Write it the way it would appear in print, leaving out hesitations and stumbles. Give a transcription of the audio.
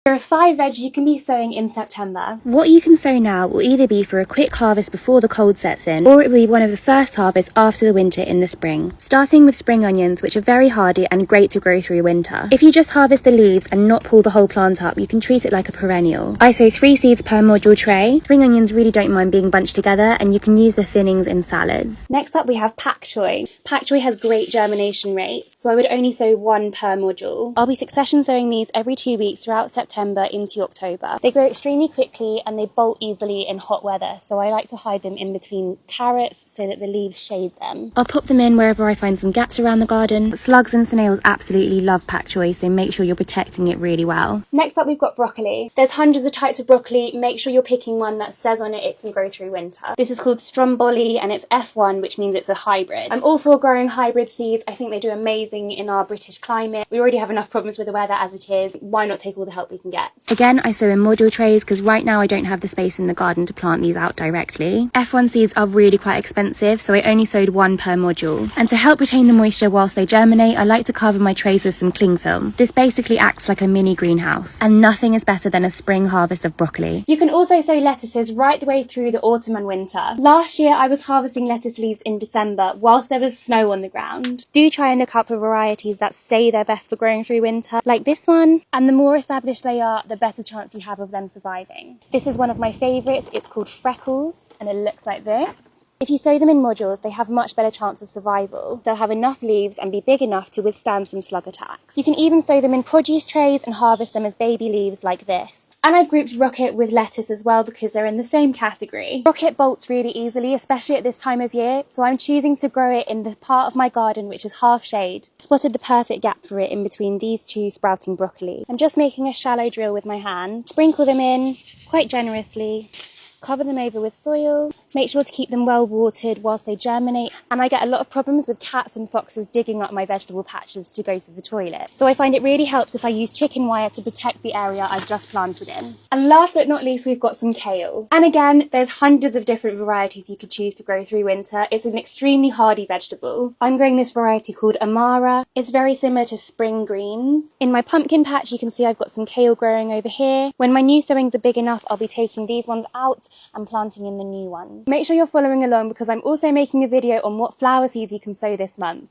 There are 5 veg you can be sowing in September. What you can sow now will either be for a quick harvest before the cold sets in, or it will be one of the first harvests after the winter in the spring. Starting with spring onions, which are very hardy and great to grow through winter. If you just harvest the leaves and not pull the whole plant up, you can treat it like a perennial. I sow 3 seeds per module tray. Spring onions really don't mind being bunched together, and you can use the thinnings in salads. Next up we have pak choi. Pak choi has great germination rates, so I would only sow 1 per module. I'll be succession sowing these every 2 weeks throughout September into October. They grow extremely quickly and they bolt easily in hot weather, so I like to hide them in between carrots so that the leaves shade them. I'll pop them in wherever I find some gaps around the garden. Slugs and snails absolutely love pak choi, so make sure you're protecting it really well. Next up we've got broccoli. There's hundreds of types of broccoli. Make sure you're picking one that says on it can grow through winter. This is called Stromboli and it's F1, which means it's a hybrid. I'm all for growing hybrid seeds. I think they do amazing in our British climate. We already have enough problems with the weather as it is. Why not take all the help we can get? Again, I sow in module trays because right now I don't have the space in the garden to plant these out directly. F1 seeds are really quite expensive, so I only sowed 1 per module. And to help retain the moisture whilst they germinate, I like to cover my trays with some cling film. This basically acts like a mini greenhouse, and nothing is better than a spring harvest of broccoli. You can also sow lettuces right the way through the autumn and winter. Last year I was harvesting lettuce leaves in December whilst there was snow on the ground. Do try and look out for varieties that say they're best for growing through winter, like this one, and the more established they are, the better chance you have of them surviving. This is one of my favourites. It's called Freckles and it looks like this. If you sow them in modules, they have a much better chance of survival. They'll have enough leaves and be big enough to withstand some slug attacks. You can even sow them in produce trays and harvest them as baby leaves like this. And I've grouped rocket with lettuce as well because they're in the same category. Rocket bolts really easily, especially at this time of year, so I'm choosing to grow it in the part of my garden which is half shade. Spotted the perfect gap for it in between these 2 sprouting broccoli. I'm just making a shallow drill with my hand. Sprinkle them in quite generously. Cover them over with soil, make sure to keep them well watered whilst they germinate, and I get a lot of problems with cats and foxes digging up my vegetable patches to go to the toilet. So I find it really helps if I use chicken wire to protect the area I've just planted in. And last but not least, we've got some kale. And again, there's hundreds of different varieties you could choose to grow through winter. It's an extremely hardy vegetable. I'm growing this variety called Amara. It's very similar to spring greens. In my pumpkin patch, you can see I've got some kale growing over here. When my new sowings are big enough, I'll be taking these ones out and planting in the new ones. Make sure you're following along because I'm also making a video on what flower seeds you can sow this month.